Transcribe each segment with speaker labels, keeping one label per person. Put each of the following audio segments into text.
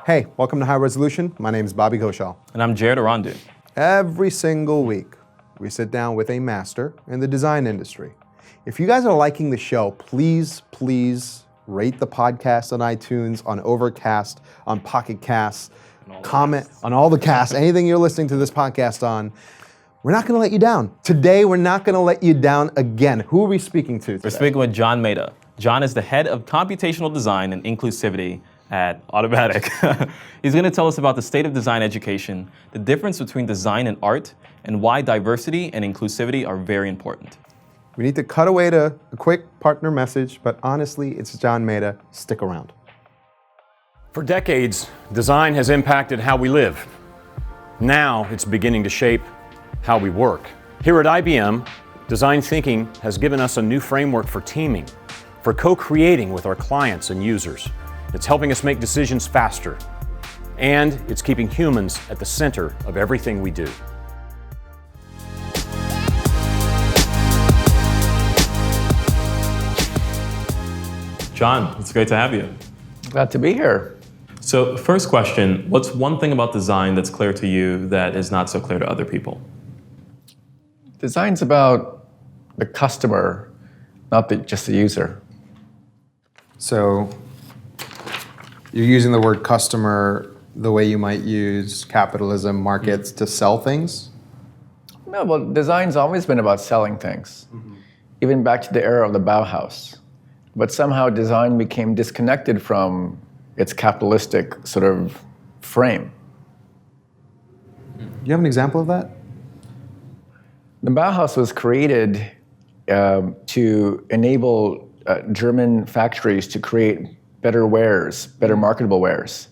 Speaker 1: Hey, welcome to High Resolution. My name is Bobby Ghoshal.
Speaker 2: And I'm Jared Erondu.
Speaker 1: Every single week, we sit down with a master in the design industry. If you guys are liking the show, please rate the podcast on iTunes, on Overcast, on Pocket Casts, comment on all the casts, anything you're listening to this podcast on. We're not going to let you down. Today, we're not going to let you down again. Who are we speaking to today?
Speaker 2: We're speaking with John Maeda. John is the head of computational design and inclusivity at Automattic. He's going to tell us about the state of design education, the difference between design and art, and why diversity and inclusivity are very important.
Speaker 1: We need to cut away to a quick partner message, but honestly, it's John Maeda. Stick around.
Speaker 3: For decades, design has impacted how we live. Now it's beginning to shape how we work. Here at IBM, design thinking has given us a new framework for teaming, for co-creating with our clients and users. It's helping us make decisions faster, and it's keeping humans at the center of everything we do.
Speaker 2: John, it's great to have you.
Speaker 4: Glad to be here.
Speaker 2: So first question, what's one thing about design that's clear to you that is not so clear to other people?
Speaker 4: Design's about the customer, not just the user.
Speaker 1: So you're using the word customer the way you might use capitalism, markets to sell things?
Speaker 4: No, well, design's always been about selling things, even back to the era of the Bauhaus. But somehow design became disconnected from its capitalistic sort of frame.
Speaker 1: Do you have an example of that?
Speaker 4: The Bauhaus was created to enable German factories to create better wares, better marketable wares,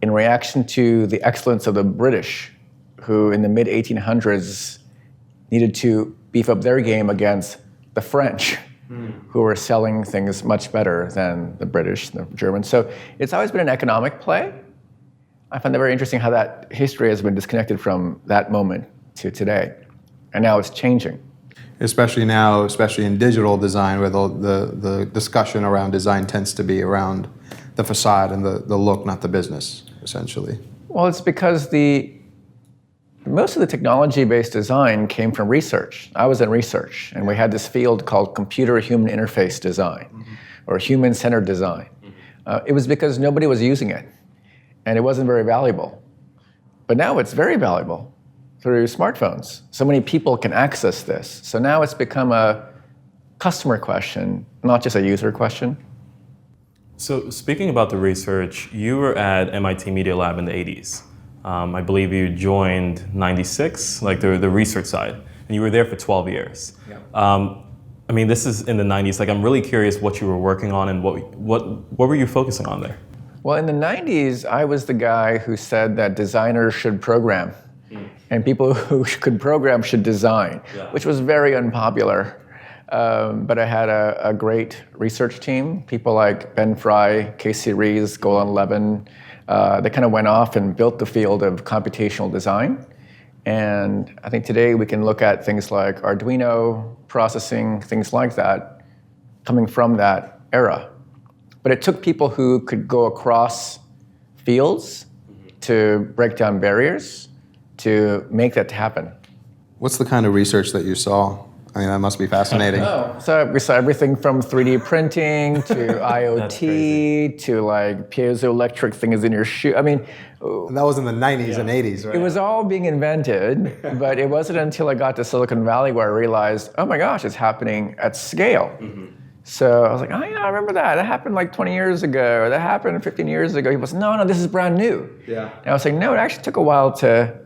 Speaker 4: in reaction to the excellence of the British, who in the mid-1800s needed to beef up their game against the French, who were selling things much better than the British, the Germans. So it's always been an economic play. I find it very interesting how that history has been disconnected from that moment to today. And now it's changing.
Speaker 1: Especially now, especially in digital design, where the discussion around design tends to be around the facade and the look, not the business, essentially.
Speaker 4: Well, it's because most of the technology-based design came from research. I was in research, and we had this field called computer-human interface design, or human-centered design. It was because nobody was using it, and it wasn't very valuable. But now it's very valuable through smartphones. So many people can access this. So now it's become a customer question, not just a user question.
Speaker 2: So speaking about the research, you were at MIT Media Lab in the 80s. I believe you joined 96, like the research side, and you were there for 12 years. Yeah. I mean, this is in the 90s. Like, I'm really curious what you were working on and what were you focusing on there?
Speaker 4: Well, in the 90s, I was the guy who said that designers should program, and people who could program should design, which was very unpopular. But I had a great research team, people like Ben Fry, Casey Rees, Golan Levin. They kind of went off and built the field of computational design. And I think today we can look at things like Arduino, processing, things like that, coming from that era. But it took people who could go across fields to break down barriers to make that happen.
Speaker 1: What's the kind of research that you saw? I mean, that must be fascinating.
Speaker 4: So we saw everything from 3D printing to IoT to like piezoelectric things in your shoe. I mean,
Speaker 1: and that was in the 90s and 80s, right?
Speaker 4: It was all being invented, but it wasn't until I got to Silicon Valley where I realized, oh my gosh, it's happening at scale. So I was like, oh yeah, I remember that. That happened like 20 years ago, or that happened 15 years ago. He was, no, this is brand new. Yeah. And I was like, no, it actually took a while to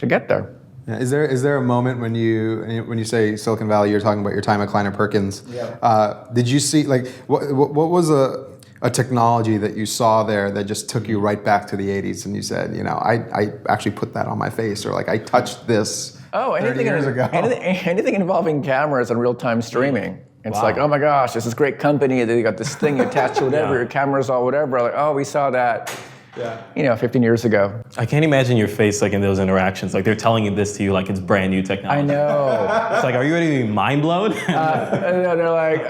Speaker 4: get there.
Speaker 1: Yeah. Is there a moment when you say Silicon Valley, you're talking about your time at Kleiner Perkins? Yeah. Did you see what was a technology that you saw there that just took you right back to the 80s and you said, I actually put that on my face, or like I touched this 30 years ago?
Speaker 4: Anything involving cameras and real-time streaming. It's like, oh my gosh, this is great company. They got this thing you attach to whatever, your cameras or whatever. Like, oh, we saw that. 15 years ago.
Speaker 2: I can't imagine your face like in those interactions. Like they're telling you this to you like it's brand new technology.
Speaker 4: I know.
Speaker 2: It's like, are you ready to be mind blown?
Speaker 4: They're like,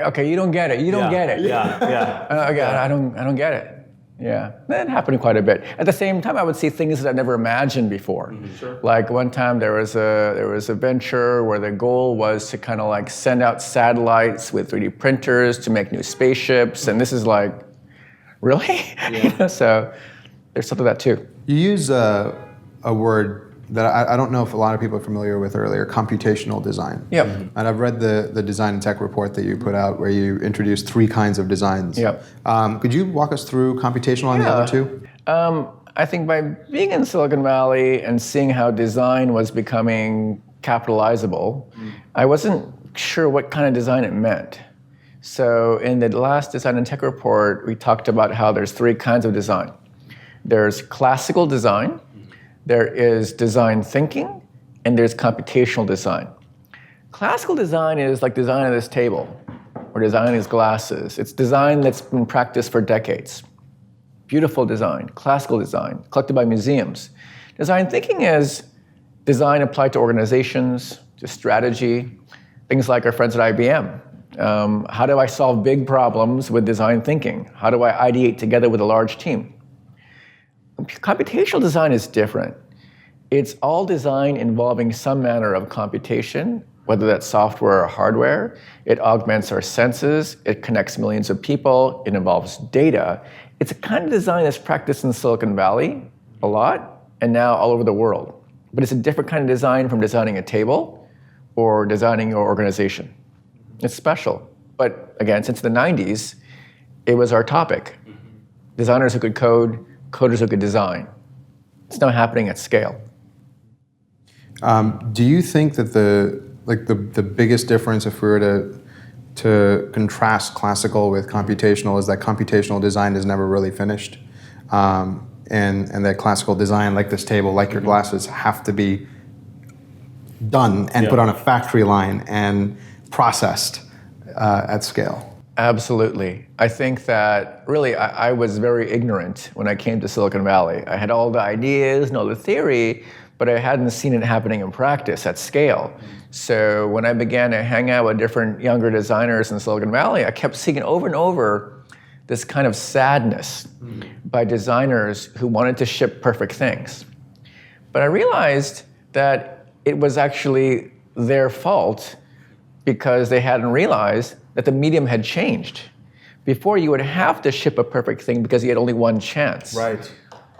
Speaker 4: okay, you don't get it. You don't get it.
Speaker 2: Yeah.
Speaker 4: I don't get it. Yeah, that happened quite a bit. At the same time, I would see things that I'd never imagined before.
Speaker 2: Sure.
Speaker 4: Like one time there was a venture where the goal was to kind of like send out satellites with 3D printers to make new spaceships, and this is like, really?
Speaker 1: Yeah.
Speaker 4: So there's something of that too.
Speaker 1: You use a word that I don't know if a lot of people are familiar with earlier, computational design.
Speaker 4: Yep.
Speaker 1: And I've read the design and tech report that you put out where you introduced 3 kinds of designs.
Speaker 4: Yep.
Speaker 1: Could you walk us through computational and the other 2?
Speaker 4: I think by being in Silicon Valley and seeing how design was becoming capitalizable, I wasn't sure what kind of design it meant. So in the last design and tech report, we talked about how there's 3 kinds of design. There's classical design, there is design thinking, and there's computational design. Classical design is like design of this table, or design of these glasses. It's design that's been practiced for decades. Beautiful design, classical design, collected by museums. Design thinking is design applied to organizations, to strategy, things like our friends at IBM. How do I solve big problems with design thinking? How do I ideate together with a large team? Computational design is different. It's all design involving some manner of computation, whether that's software or hardware. It augments our senses. It connects millions of people. It involves data. It's a kind of design that's practiced in Silicon Valley a lot, and now all over the world. But it's a different kind of design from designing a table or designing your organization. It's special. But again, since the 90s, it was our topic. Designers who could code, coders who could design. It's now happening at scale.
Speaker 1: Do you think that the biggest difference, if we were to contrast classical with computational, is that computational design is never really finished, and that classical design, like this table, like your glasses, have to be done and put on a factory line and processed at scale?
Speaker 4: Absolutely. I think that really I was very ignorant when I came to Silicon Valley. I had all the ideas and all the theory, but I hadn't seen it happening in practice at scale. So when I began to hang out with different younger designers in Silicon Valley, I kept seeing over and over this kind of sadness by designers who wanted to ship perfect things. But I realized that it was actually their fault because they hadn't realized that the medium had changed. Before, you would have to ship a perfect thing because you had only one chance.
Speaker 1: Right.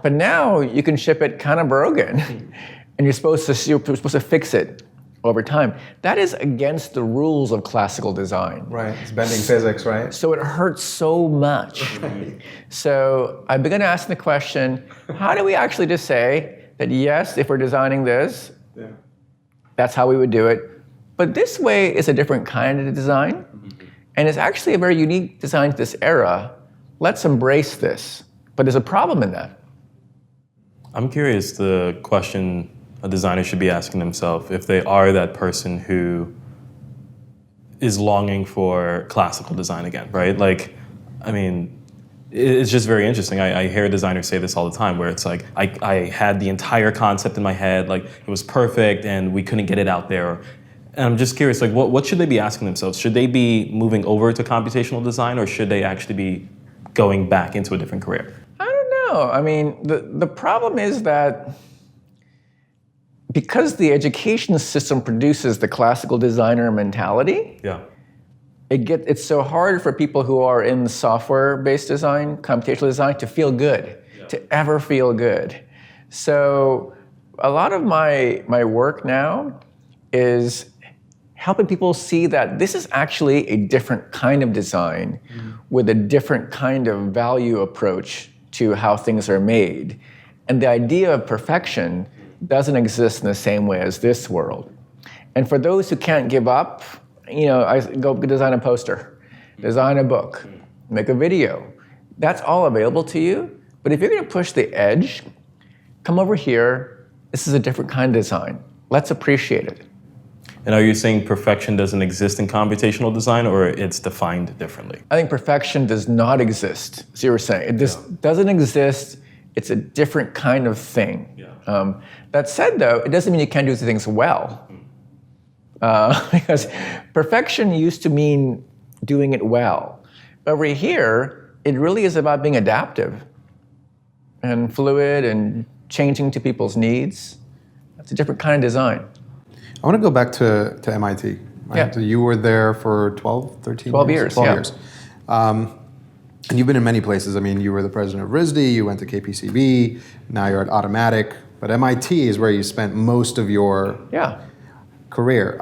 Speaker 4: But now you can ship it kind of broken, and you're supposed to fix it over time. That is against the rules of classical design.
Speaker 1: Right. It's bending physics, right?
Speaker 4: So it hurts so much. So I began to ask the question: how do we actually just say that yes, if we're designing this, that's how we would do it, but this way is a different kind of design, and it's actually a very unique design to this era. Let's embrace this. But there's a problem in that.
Speaker 2: I'm curious the question a designer should be asking themselves if they are that person who is longing for classical design again, right? Like, I mean, it's just very interesting. I hear designers say this all the time where it's like, I had the entire concept in my head, like it was perfect and we couldn't get it out there. And I'm just curious, like what should they be asking themselves? Should they be moving over to computational design or should they actually be going back into a different career?
Speaker 4: I don't know. I mean, the problem is that because the education system produces the classical designer mentality, it's so hard for people who are in software-based design, computational design, to feel good, to ever feel good. So a lot of my work now is helping people see that this is actually a different kind of design with a different kind of value approach to how things are made. And the idea of perfection doesn't exist in the same way as this world. And for those who can't give up, I go design a poster, design a book, make a video. That's all available to you. But if you're going to push the edge, come over here. This is a different kind of design. Let's appreciate it.
Speaker 2: And are you saying perfection doesn't exist in computational design or it's defined differently?
Speaker 4: I think perfection does not exist. So you were saying, it just doesn't exist. It's a different kind of thing. That said, though, it doesn't mean you can't do things well. Because perfection used to mean doing it well. Over here, it really is about being adaptive. and fluid and changing to people's needs. That's a different kind of design.
Speaker 1: I want to go back to MIT. Right?
Speaker 4: Yeah.
Speaker 1: So you were there for 12, 13
Speaker 4: 12 years,
Speaker 1: 12
Speaker 4: yeah.
Speaker 1: years. And you've been in many places. I mean, you were the president of RISD, you went to KPCB, now you're at Automattic, but MIT is where you spent most of your career.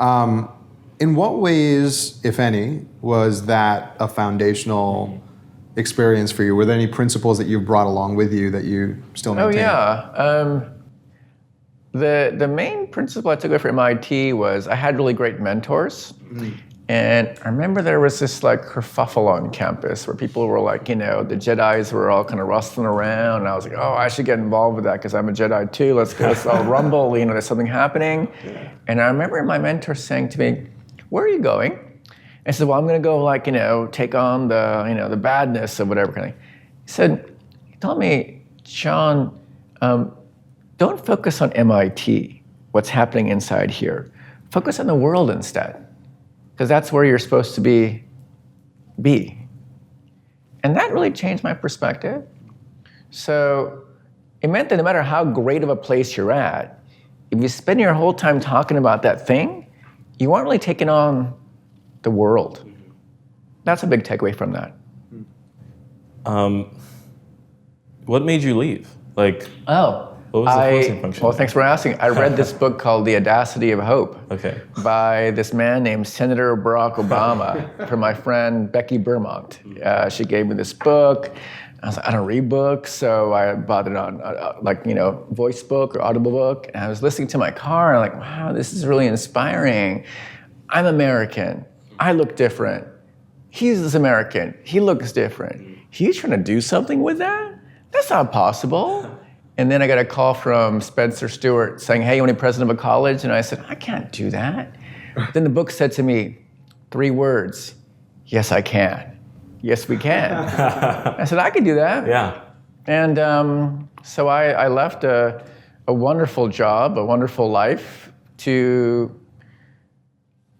Speaker 1: In what ways, if any, was that a foundational experience for you? Were there any principles that you've brought along with you that you still maintain?
Speaker 4: Oh, yeah. The main principle I took away from MIT was I had really great mentors. And I remember there was this like kerfuffle on campus where people were like, the Jedis were all kind of rustling around. And I was like, oh, I should get involved with that because I'm a Jedi too. Let's all rumble, there's something happening. And I remember my mentor saying to me, where are you going? And I said, well, I'm going to go take on the badness of whatever kind of thing. He told me, Sean, don't focus on MIT, what's happening inside here. Focus on the world instead. Because that's where you're supposed to be. And that really changed my perspective. So it meant that no matter how great of a place you're at, if you spend your whole time talking about that thing, you aren't really taking on the world. That's a big takeaway from that.
Speaker 2: What made you leave? What was the forcing function?
Speaker 4: Well, thanks for asking. I read this book called The Audacity of Hope by this man named Senator Barack Obama from my friend Becky Bermont. She gave me this book. I was like, I don't read books, so I bought it on voice book or audible book. And I was listening to my car, and I'm like, wow, this is really inspiring. I'm American. I look different. He's American. He looks different. He's trying to do something with that? That's not possible. And then I got a call from Spencer Stewart saying, hey, you want to be president of a college? And I said, I can't do that. Then the book said to me, 3 words, yes, I can. Yes, we can. I said, I can do that.
Speaker 2: Yeah.
Speaker 4: And so I left a wonderful job, a wonderful life to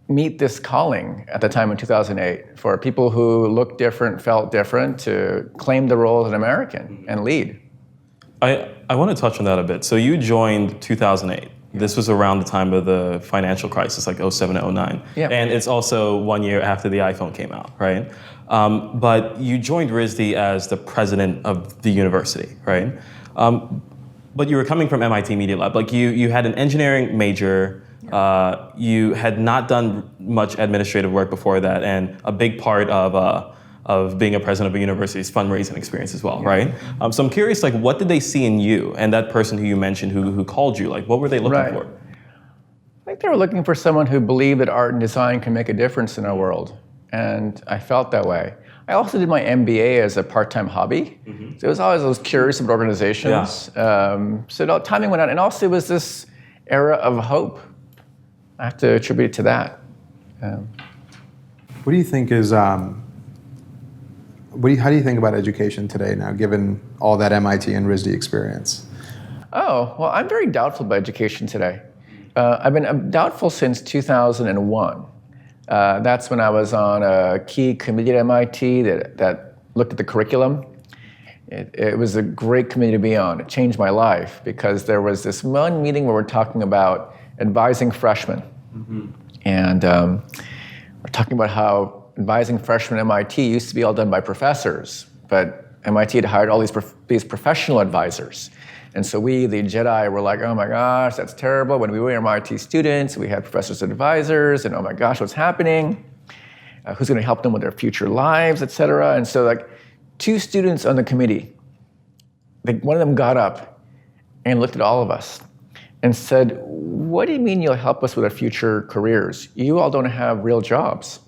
Speaker 4: meet this calling at the time in 2008 for people who looked different, felt different, to claim the role as an American and lead.
Speaker 2: I want to touch on that a bit. So you joined 2008. This was around the time of the financial crisis, like 07 to 09.
Speaker 4: Yeah.
Speaker 2: And it's also 1 year after the iPhone came out, right? But you joined RISD as the president of the university, right? But you were coming from MIT Media Lab. You had an engineering major. You had not done much administrative work before that, and a big part of being a president of a university is fundraising experience as well, right? So I'm curious, what did they see in you and that person who you mentioned who called you? What were they looking for?
Speaker 4: I think they were looking for someone who believed that art and design can make a difference in our world, and I felt that way. I also did my MBA as a part-time hobby, so I was curious about organizations. So timing went out, and also it was this era of hope. I have to attribute it to that.
Speaker 1: What do you think is? How do you think about education today now, given all that MIT and RISD experience?
Speaker 4: Oh, well, I'm very doubtful about education today. I've been doubtful since 2001. That's when I was on a key committee at MIT that looked at the curriculum. It was a great committee to be on. It changed my life because there was this one meeting where we're talking about advising freshmen. And we're talking about how advising freshmen at MIT used to be all done by professors, but MIT had hired all these professional advisors. And so we, the Jedi, were like, oh my gosh, that's terrible. When we were MIT students, we had professors and advisors, and oh my gosh, what's happening? Who's going to help them with their future lives, et cetera? And so 2 students on the committee, one of them got up and looked at all of us and said, what do you mean you'll help us with our future careers? You all don't have real jobs.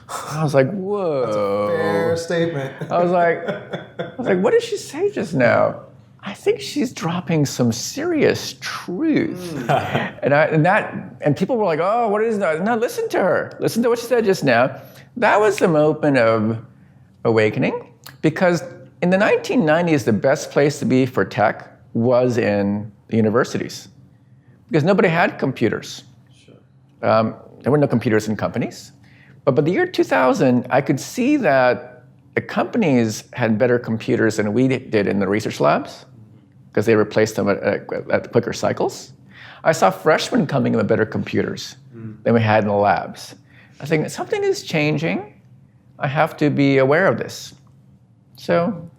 Speaker 4: I was like, whoa.
Speaker 1: That's a fair statement.
Speaker 4: I was like, what did she say just now? I think she's dropping some serious truth. And people were like, oh, what is that? No, listen to her. Listen to what she said just now. That was the moment of awakening, because in the 1990s, the best place to be for tech was in the universities, because nobody had computers. There were no computers in companies. But by the year 2000, I could see that the companies had better computers than we did in the research labs because they replaced them at quicker cycles. I saw freshmen coming with better computers than we had in the labs. I was thinking, something is changing. I have to be aware of this. So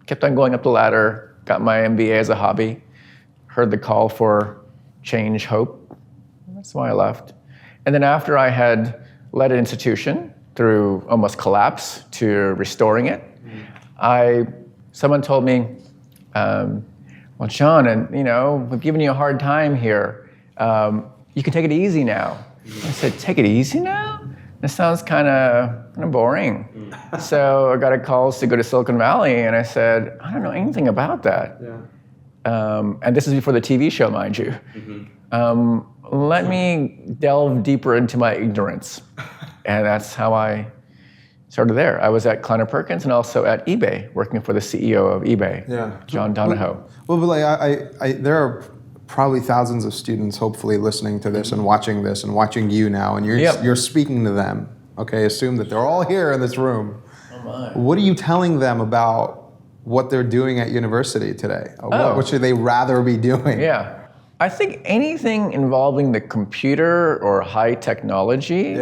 Speaker 4: kept on going up the ladder, got my MBA as a hobby, heard the call for change, hope. That's why I left. And then after I had led an institution through almost collapse to restoring it, someone told me, well, John, and we've given you a hard time here. You can take it easy now. I said, take it easy now? That sounds kind of boring. So I got a call to go to Silicon Valley, and I said, I don't know anything about that. And this is before the TV show, mind you. Let me delve deeper into my ignorance. And that's how I started there. I was at Kleiner Perkins and also at eBay, working for the CEO of eBay, John Donahoe.
Speaker 1: Well, but there are probably thousands of students hopefully listening to this and watching you now, and you're speaking to them. Okay, assume that they're all here in this room.
Speaker 4: Oh my.
Speaker 1: What are you telling them about what they're doing at university today? What should they rather be doing?
Speaker 4: Yeah. I think anything involving the computer or high technology,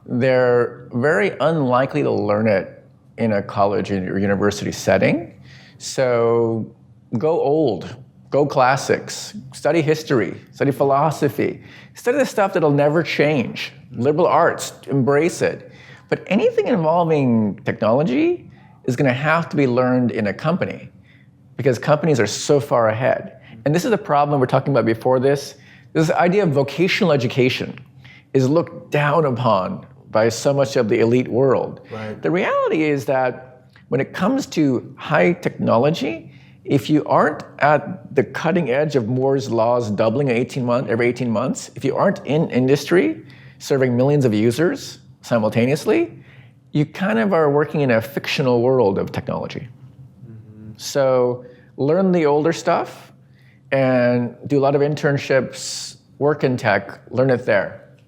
Speaker 4: they're very unlikely to learn it in a college or university setting. So go old, go classics, study history, study philosophy, study the stuff that'll never change. Liberal arts, embrace it. But anything involving technology is going to have to be learned in a company because companies are so far ahead. And this is the problem we were talking about before this. This idea of vocational education is looked down upon by so much of the elite world.
Speaker 1: Right.
Speaker 4: The reality is that when it comes to high technology, if you aren't at the cutting edge of Moore's laws doubling every 18 months, if you aren't in industry serving millions of users simultaneously, you kind of are working in a fictional world of technology. So learn the older stuff, and do a lot of internships, work in tech, learn it there.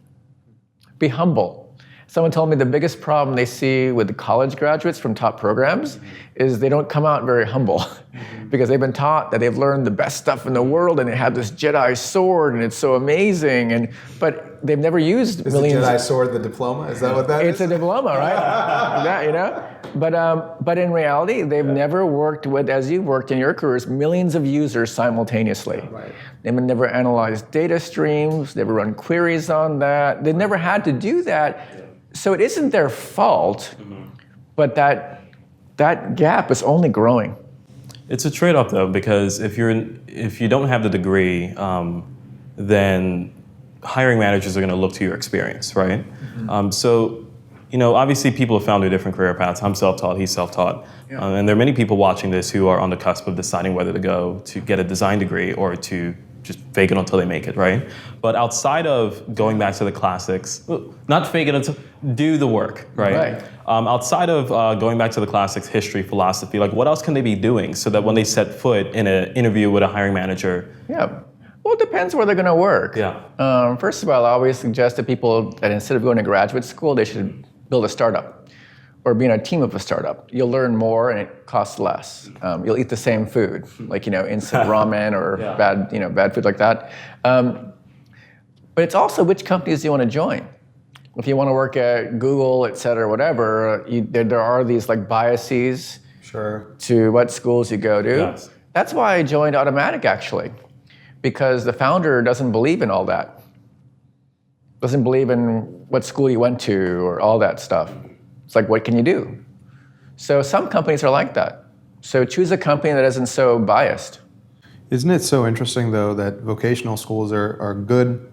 Speaker 4: Be humble. Someone told me the biggest problem they see with the college graduates from top programs is they don't come out very humble because they've been taught that they've learned the best stuff in the world and they have this Jedi sword and it's so amazing, but they've never used millions.
Speaker 1: Is the Jedi sword the diploma? Is that what that is?
Speaker 4: It's a diploma, right? But in reality, they've never worked with, as you've worked in your careers, millions of users simultaneously.
Speaker 1: Right.
Speaker 4: They've never analyzed data streams, never run queries on that. They've never had to do that. So it isn't their fault, but that gap is only growing.
Speaker 2: It's a trade-off though, because if you don't have the degree, then hiring managers are going to look to your experience, right? So, obviously people have found their different career paths. I'm self-taught, he's self-taught. And there are many people watching this who are on the cusp of deciding whether to go to get a design degree or to just fake it until they make it, right? But outside of going back to the classics, not fake it until, do the work, right? Outside of going back to the classics, history, philosophy, what else can they be doing so that when they set foot in an interview with a hiring manager?
Speaker 4: Yeah. Well, it depends where they're going to work.
Speaker 2: Yeah.
Speaker 4: First of all, I always suggest to people that instead of going to graduate school, they should build a startup or be in a team of a startup. You'll learn more and it costs less. You'll eat the same food, instant ramen or bad food like that. But it's also which companies do you want to join. If you want to work at Google, et cetera, whatever, there are these biases to what schools you go to.
Speaker 2: Yes.
Speaker 4: That's why I joined Automattic, actually, because the founder doesn't believe in all that. Doesn't believe in what school you went to or all that stuff. It's what can you do? So some companies are like that. So choose a company that isn't so biased.
Speaker 1: Isn't it so interesting, though, that vocational schools are good?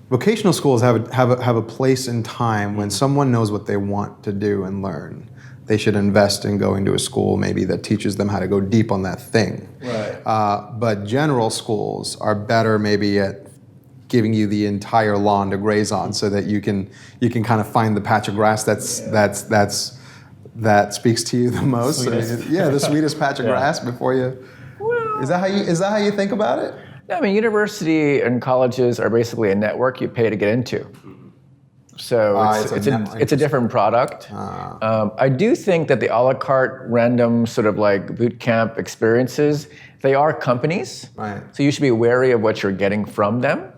Speaker 1: Vocational schools have a place in time when someone knows what they want to do and learn. They should invest in going to a school maybe that teaches them how to go deep on that thing.
Speaker 4: Right.
Speaker 1: But general schools are better maybe at giving you the entire lawn to graze on, so that you can kind of find the patch of grass that speaks to you the most. The sweetest patch of grass before you. Well, is that how you think about it?
Speaker 4: I mean, university and colleges are basically a network you pay to get into. So it's a different product. I do think that the a la carte random sort of like boot camp experiences, they are companies.
Speaker 1: Right.
Speaker 4: So you should be wary of what you're getting from them.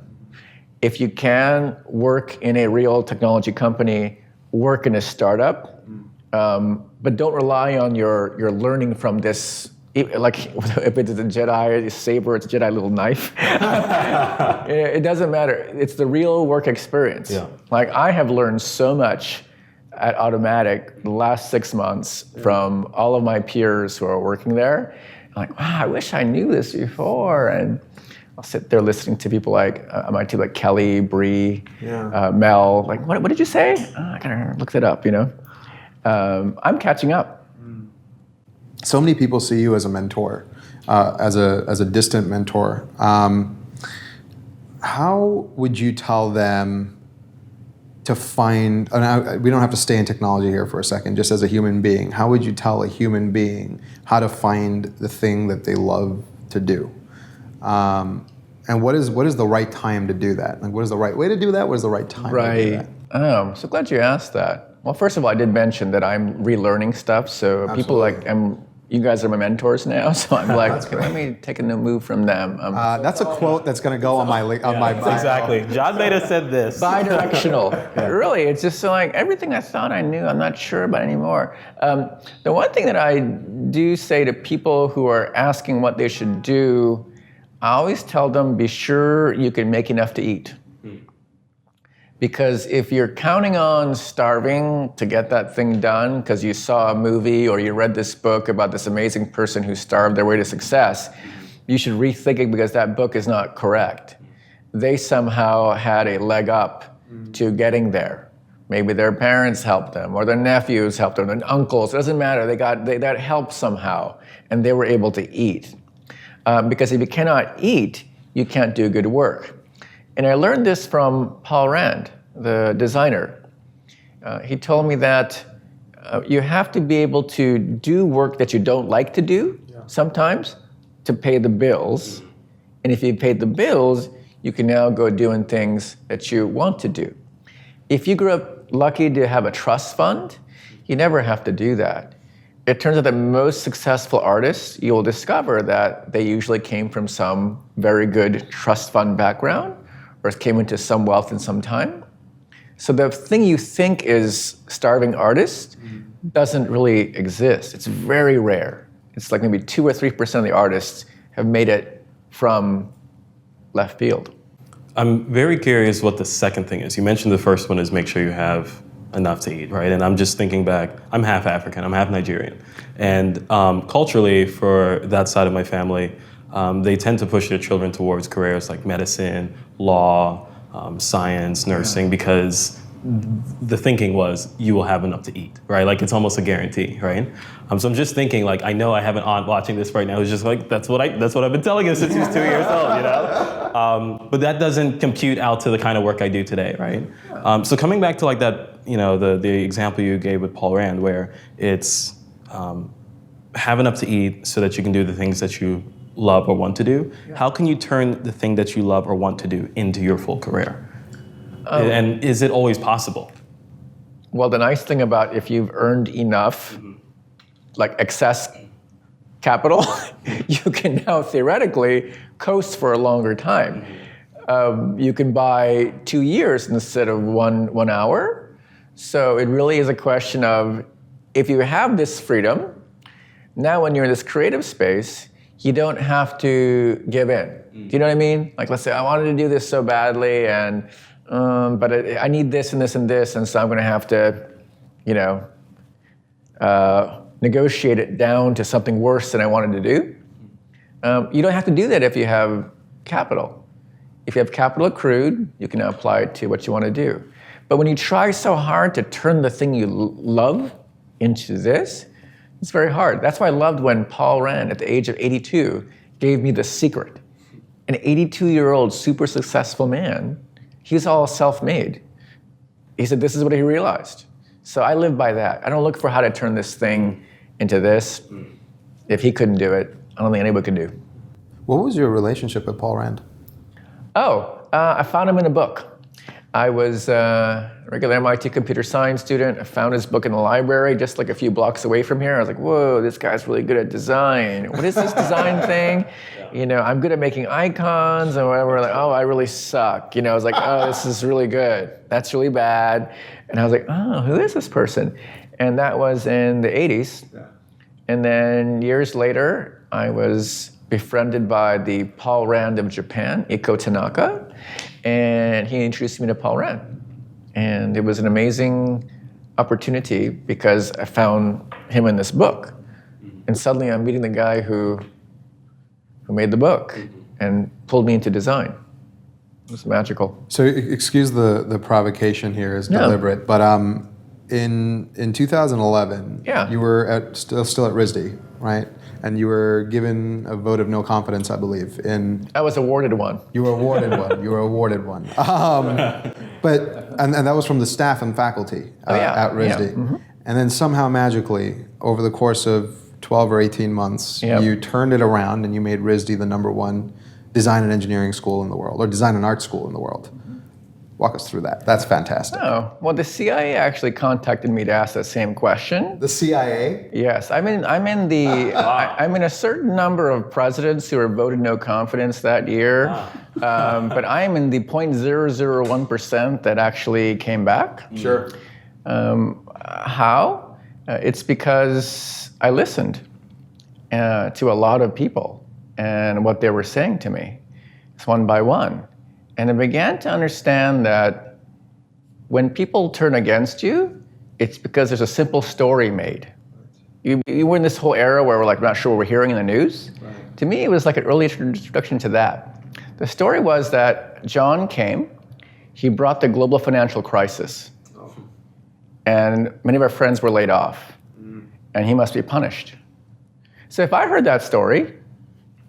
Speaker 4: If you can work in a real technology company, work in a startup, but don't rely on your learning from this. Like if it's a Jedi saber, it's a Jedi little knife. It doesn't matter. It's the real work experience.
Speaker 2: Yeah.
Speaker 4: Like I have learned so much at Automattic the last 6 months from all of my peers who are working there. I'm like, wow, I wish I knew this before. And I'll sit there listening to people like my team, like Kelly, Bree, Mel. Like, what did you say? I gotta look that up. I'm catching up.
Speaker 1: So many people see you as a mentor, as a distant mentor. How would you tell them to find, we don't have to stay in technology here for a second, just as a human being, how would you tell a human being how to find the thing that they love to do? And what is the right time to do that? Like, what is the right way to do that? What is the right time to do that?
Speaker 4: Oh, so glad you asked that. Well, first of all, I did mention that I'm relearning stuff, so
Speaker 1: Absolutely.
Speaker 4: people like, you guys are my mentors now, so I'm like, let me take a move from them.
Speaker 1: That's a quote that's going to go on my bio.
Speaker 2: Exactly. John Maeda said this.
Speaker 4: Bi-directional. Really, it's just like everything I thought I knew, I'm not sure about anymore. The one thing that I do say to people who are asking what they should do, I always tell them, be sure you can make enough to eat. Because if you're counting on starving to get that thing done because you saw a movie or you read this book about this amazing person who starved their way to success, you should rethink it because that book is not correct. They somehow had a leg up to getting there. Maybe their parents helped them or their nephews helped them, their uncles, it doesn't matter. They got that help somehow and they were able to eat. Because if you cannot eat, you can't do good work. And I learned this from Paul Rand, the designer. He told me that you have to be able to do work that you don't like to do sometimes to pay the bills. And if you paid the bills, you can now go doing things that you want to do. If you grew up lucky to have a trust fund, you never have to do that. It turns out that most successful artists, you'll discover that they usually came from some very good trust fund background or came into some wealth in some time. So the thing you think is starving artist doesn't really exist. It's very rare. It's like maybe 2 or 3% of the artists have made it from left field.
Speaker 2: I'm very curious what the second thing is. You mentioned the first one is make sure you have enough to eat, right? And I'm just thinking back, I'm half African, I'm half Nigerian. And culturally, for that side of my family, they tend to push their children towards careers like medicine, law, science, nursing, because the thinking was you will have enough to eat, right? Like it's almost a guarantee, right? So I'm just thinking, like, I know I have an aunt watching this right now who's just like, that's what I've been telling him since he was 2 years old, you know? But that doesn't compute out to the kind of work I do today, right? So coming back to like that, you know, the example you gave with Paul Rand, where it's have enough to eat so that you can do the things that you love or want to do. How can you turn the thing that you love or want to do into your full career? And is it always possible?
Speaker 4: Well, the nice thing about if you've earned enough, like excess capital, you can now theoretically coast for a longer time. You can buy 2 years instead of one hour. So it really is a question of, if you have this freedom, now when you're in this creative space, you don't have to give in. Do you know what I mean? Like, let's say I wanted to do this so badly, and but I need this and this and this, and so I'm going to have to, you know, negotiate it down to something worse than I wanted to do. You don't have to do that if you have capital. If you have capital accrued, you can now apply it to what you want to do. But when you try so hard to turn the thing you love into this, it's very hard. That's why I loved when Paul Rand, at the age of 82, gave me The Secret. An 82-year-old super successful man, he's all self-made. He said this is what he realized. So I live by that. I don't look for how to turn this thing into this. If he couldn't do it, I don't think anybody could do.
Speaker 1: What was your relationship with Paul Rand?
Speaker 4: I found him in a book. I was a regular MIT computer science student. I found his book in the library just like a few blocks away from here. I was like, whoa, this guy's really good at design. What is this design thing? You know, I'm good at making icons and whatever. Like, oh, I really suck. You know, I was like, oh, this is really good. That's really bad. And I was like, oh, who is this person? And that was in the 80s. Yeah. And then years later, I was befriended by the Paul Rand of Japan, Iko Tanaka, and he introduced me to Paul Rand. And it was an amazing opportunity because I found him in this book. And suddenly I'm meeting the guy who made the book and pulled me into design. It was magical.
Speaker 1: So excuse the provocation here is deliberate, but in 2011, you were still at RISD, right? And you were given a vote of no confidence, I believe.
Speaker 4: I was awarded one.
Speaker 1: You were awarded one. You were awarded one. But that was from the staff and faculty at RISD. Yeah. Mm-hmm. And then somehow magically, over the course of 12 or 18 months, you turned it around and you made RISD the #1 design and engineering school in the world, or design and art school in the world. Walk us through that. That's fantastic.
Speaker 4: Oh, well, the CIA actually contacted me to ask that same question.
Speaker 1: The CIA?
Speaker 4: Yes, I'm in a certain number of presidents who were voted no confidence that year, but I am in the 0.001% that actually came back.
Speaker 1: Sure.
Speaker 4: How? It's because I listened to a lot of people and what they were saying to me. It's one by one. And I began to understand that when people turn against you, it's because there's a simple story made. You were in this whole era where we're like not sure what we're hearing in the news. Right. To me, it was like an early introduction to that. The story was that John came, he brought the global financial crisis, and many of our friends were laid off, and he must be punished. So if I heard that story,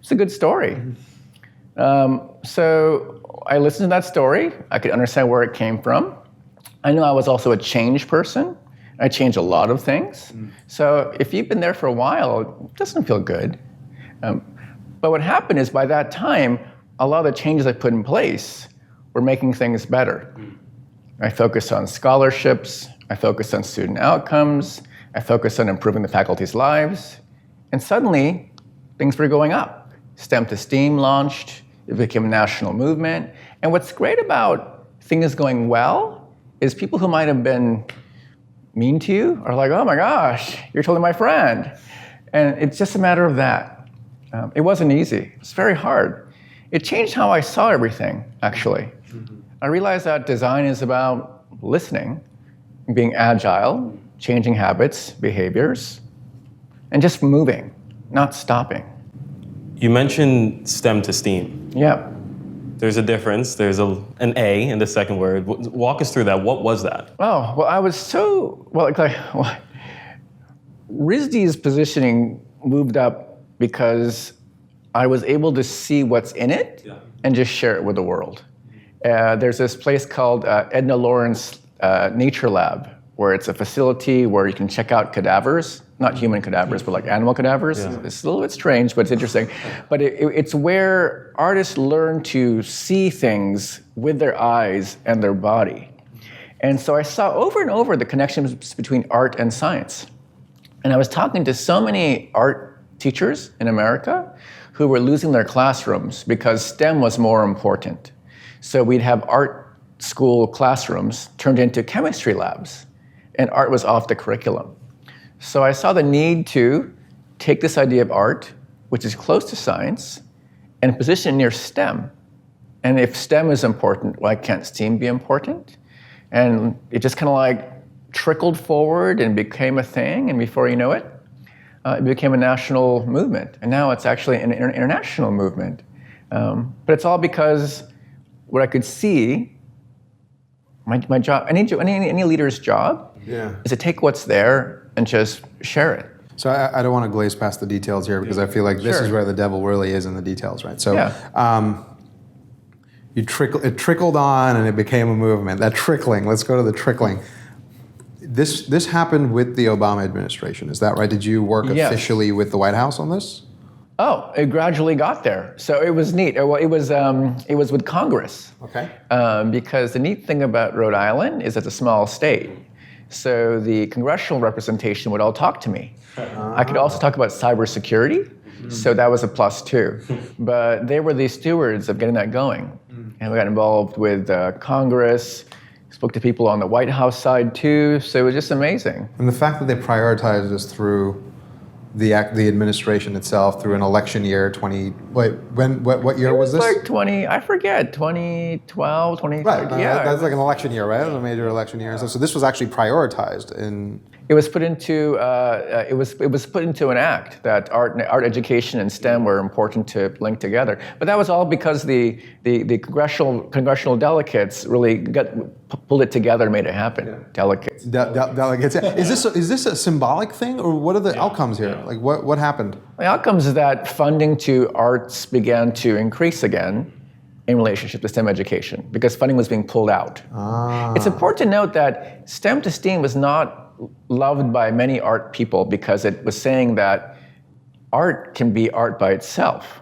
Speaker 4: it's a good story. So I listened to that story. I could understand where it came from. I know I was also a change person. I changed a lot of things. So if you've been there for a while, it doesn't feel good. But what happened is by that time, a lot of the changes I put in place were making things better. I focused on scholarships. I focused on student outcomes. I focused on improving the faculty's lives. And suddenly, things were going up. STEM to STEAM launched. It became a national movement. And what's great about things going well is people who might have been mean to you are like, oh my gosh, you're totally my friend. And it's just a matter of that. It wasn't easy. It's very hard. It changed how I saw everything, actually. I realized that design is about listening, being agile, changing habits, behaviors, and just moving, not stopping.
Speaker 2: You mentioned STEM to STEAM.
Speaker 4: Yeah.
Speaker 2: There's a difference. There's an A in the second word. Walk us through that. What was that?
Speaker 4: Oh, well, I was so, RISD's positioning moved up because I was able to see what's in it and just share it with the world. There's this place called Edna Lawrence Nature Lab, where it's a facility where you can check out cadavers, not human cadavers, but like animal cadavers. Yeah. It's a little bit strange, but it's interesting. But it's where artists learn to see things with their eyes and their body. And so I saw over and over the connections between art and science. And I was talking to so many art teachers in America who were losing their classrooms because STEM was more important. So we'd have art school classrooms turned into chemistry labs, and art was off the curriculum. So I saw the need to take this idea of art, which is close to science, and position it near STEM. And if STEM is important, why can't STEAM be important? And it just kind of like trickled forward and became a thing, and before you know it, it became a national movement. And now it's actually an international movement. But it's all because what I could see, my job, any leader's job, is to take what's there and just share it.
Speaker 1: So I don't want to glaze past the details here because I feel like this is where the devil really is in the details, right? So it trickled on and it became a movement. That trickling, let's go to the trickling. This happened with the Obama administration, is that right? Did you work officially with the White House on this?
Speaker 4: Oh, it gradually got there. So it was neat. Well, it was with Congress.
Speaker 1: Okay.
Speaker 4: Because the neat thing about Rhode Island is it's a small state. So the congressional representation would all talk to me. I could also talk about cybersecurity, so that was a plus too. But they were the stewards of getting that going. And we got involved with Congress, spoke to people on the White House side too, so it was just amazing.
Speaker 1: And the fact that they prioritized this through the administration itself, through an election year, what year was this?
Speaker 4: Like 2012, 2013.
Speaker 1: Right,
Speaker 4: yeah.
Speaker 1: that's like an election year, right? A major election year. So this was actually prioritized in.
Speaker 4: It was put into an act that art education and STEM were important to link together. But that was all because the congressional delegates really pulled it together and made it happen. Yeah. Delegates.
Speaker 1: Delegates. Yeah. Is this a symbolic thing, or what are the outcomes here? Like what happened?
Speaker 4: The outcomes is that funding to arts began to increase again in relationship to STEM education because funding was being pulled out. It's important to note that STEM to STEAM was not loved by many art people because it was saying that art can be art by itself.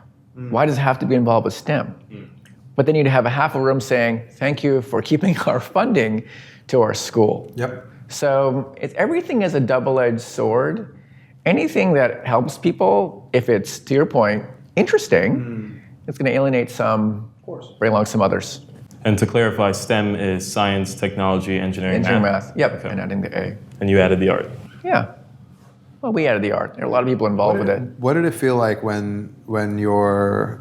Speaker 4: Why does it have to be involved with STEM? But then you'd have a half a room saying, thank you for keeping our funding to our school.
Speaker 1: Yep.
Speaker 4: So everything is a double-edged sword. Anything that helps people, if it's, to your point, interesting, it's going to alienate some, bring along some others.
Speaker 2: And to clarify, STEM is science, technology, engineering,
Speaker 4: math. Yep, okay. And adding the A.
Speaker 2: And you added the art.
Speaker 4: Yeah. Well, we added the art. There are a lot of people involved with it.
Speaker 1: What did it feel like when your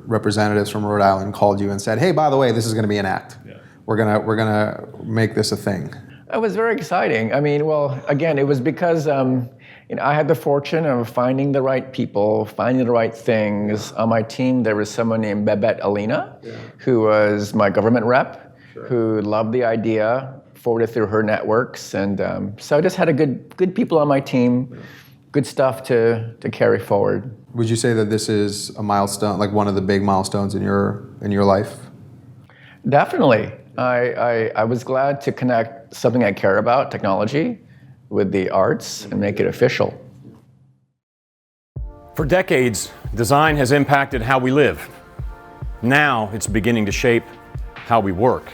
Speaker 1: representatives from Rhode Island called you and said, "Hey, by the way, this is going to be an act. Yeah. We're gonna make this a thing"?
Speaker 4: It was very exciting. I mean, well, again, it was because I had the fortune of finding the right people, finding the right things. On my team, there was someone named Babette Alina, who was my government rep, who loved the idea, forwarded through her networks, and so I just had good people on my team, good stuff to carry forward.
Speaker 1: Would you say that this is a milestone, like one of the big milestones in your life?
Speaker 4: Definitely. I was glad to connect something I care about, technology, with the arts and make it official.
Speaker 3: For decades, design has impacted how we live. Now it's beginning to shape how we work.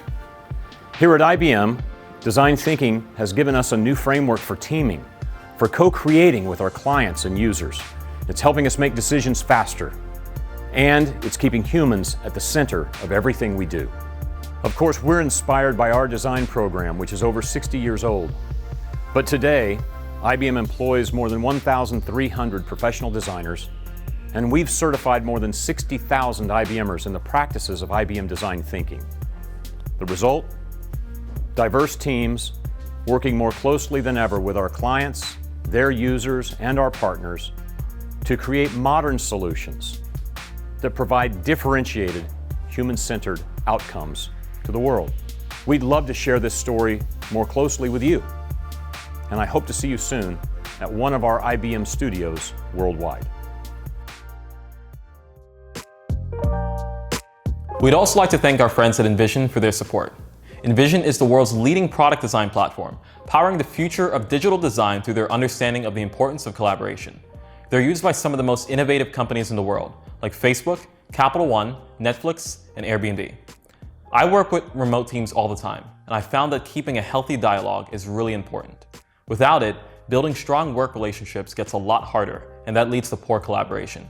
Speaker 3: Here at IBM, design thinking has given us a new framework for teaming, for co-creating with our clients and users. It's helping us make decisions faster, and it's keeping humans at the center of everything we do. Of course, we're inspired by our design program, which is over 60 years old. But today, IBM employs more than 1,300 professional designers, and we've certified more than 60,000 IBMers in the practices of IBM design thinking. The result? Diverse teams working more closely than ever with our clients, their users, and our partners to create modern solutions that provide differentiated, human-centered outcomes to the world. We'd love to share this story more closely with you, and I hope to see you soon at one of our IBM studios worldwide.
Speaker 2: We'd also like to thank our friends at InVision for their support. InVision is the world's leading product design platform, powering the future of digital design through their understanding of the importance of collaboration. They're used by some of the most innovative companies in the world, like Facebook, Capital One, Netflix, and Airbnb. I work with remote teams all the time, and I found that keeping a healthy dialogue is really important. Without it, building strong work relationships gets a lot harder, and that leads to poor collaboration.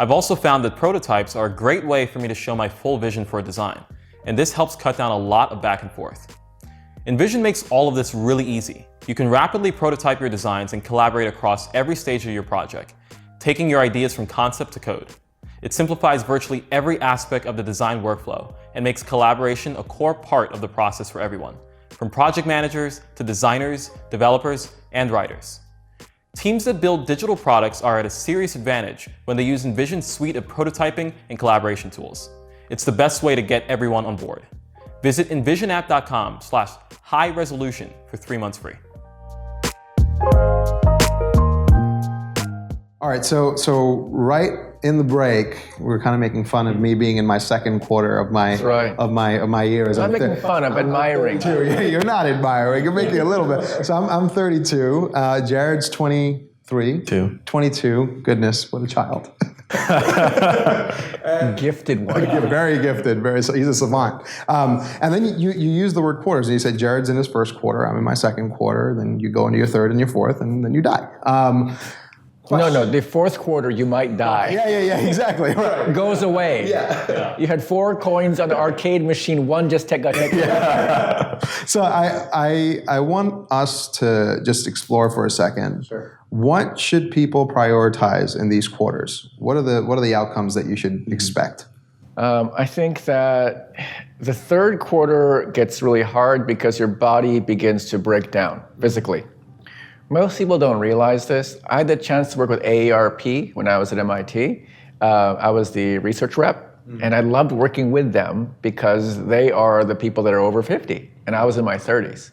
Speaker 2: I've also found that prototypes are a great way for me to show my full vision for a design, and this helps cut down a lot of back and forth. InVision makes all of this really easy. You can rapidly prototype your designs and collaborate across every stage of your project, taking your ideas from concept to code. It simplifies virtually every aspect of the design workflow and makes collaboration a core part of the process for everyone, from project managers to designers, developers, and writers. Teams that build digital products are at a serious advantage when they use InVision's suite of prototyping and collaboration tools. It's the best way to get everyone on board. Visit InVisionApp.com/high-resolution for 3 months free.
Speaker 1: All right, so right in the break, we were kind of making fun of me being in my second quarter of my year. As
Speaker 4: I'm making fun. I'm admiring.
Speaker 1: You're not admiring. You're making a little bit. So I'm 32. Jared's 23. 3.
Speaker 2: 2.
Speaker 1: 22. Goodness, what a child.
Speaker 4: Gifted one.
Speaker 1: Very gifted. He's a savant. And then you use the word quarters. And you said Jared's in his first quarter. I'm in my second quarter. Then you go into your third and your fourth, and then you die.
Speaker 4: No, the fourth quarter you might die.
Speaker 1: Yeah, exactly. Right.
Speaker 4: Goes away.
Speaker 1: Yeah.
Speaker 4: You had 4 coins on the arcade machine, one just got taken.
Speaker 1: So I want us to just explore for a second.
Speaker 4: Sure.
Speaker 1: What should people prioritize in these quarters? What are the outcomes that you should expect?
Speaker 4: I think that the third quarter gets really hard because your body begins to break down physically. Most people don't realize this. I had the chance to work with AARP when I was at MIT. I was the research rep, and I loved working with them because they are the people that are over 50, and I was in my 30s.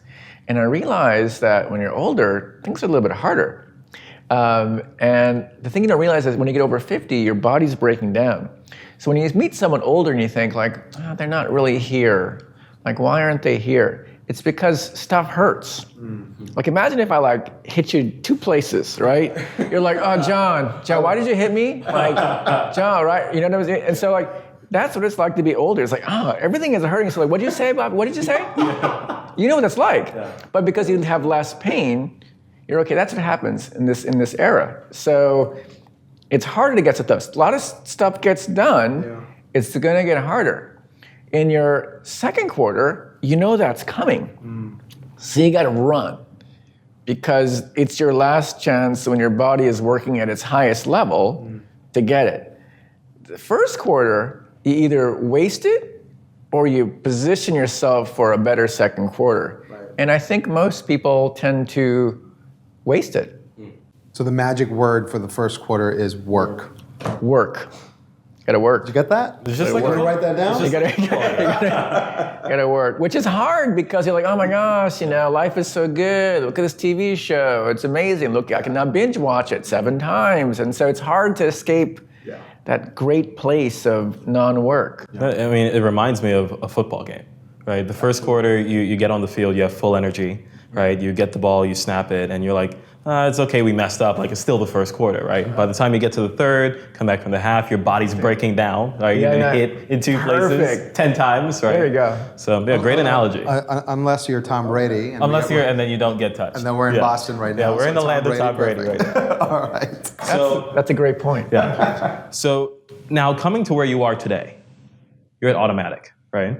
Speaker 4: And I realized that when you're older, things are a little bit harder. And the thing you don't realize is when you get over 50, your body's breaking down. So when you meet someone older and you think like, oh, they're not really here. Like, why aren't they here? It's because stuff hurts. Mm-hmm. Like, imagine if I hit you 2 places, right? You're like, oh, John, why did you hit me? Like, John, right? You know what I'm saying? And so that's what it's like to be older. It's like, everything is hurting. So what did you say, Bob? What did you say? You know what it's like. Yeah. But because you have less pain, you're okay. That's what happens in this era. So it's harder to get stuff done. A lot of stuff gets done. Yeah. It's going to get harder. In your second quarter, you know that's coming. So you got to run because it's your last chance when your body is working at its highest level to get it. The first quarter, you either waste it or you position yourself for a better second quarter. Right. And I think most people tend to waste it.
Speaker 1: So the magic word for the first quarter is work.
Speaker 4: Work. Gotta work.
Speaker 1: Did you get that?
Speaker 2: It's just like
Speaker 1: write that down.
Speaker 4: You gotta work, which is hard because you're like, oh my gosh, life is so good. Look at this TV show; it's amazing. Look, I can now binge watch it 7 times, and so it's hard to escape that great place of non-work.
Speaker 2: I mean, it reminds me of a football game, right? The first quarter, you get on the field, you have full energy, right? You get the ball, you snap it, and you're like, it's okay, we messed up. Like, it's still the first quarter, right? By the time you get to the third, come back from the half, your body's breaking down, right? You've been hit in 2 places 10 times, right?
Speaker 4: There you go.
Speaker 2: So, great analogy.
Speaker 1: Unless you're Tom Brady.
Speaker 2: And then you don't get touched.
Speaker 1: And then we're in Boston right now.
Speaker 2: Yeah, we're in the land of Tom Brady right now.
Speaker 1: All right.
Speaker 4: That's a great point.
Speaker 2: Yeah. So, now coming to where you are today, you're at Automattic, right?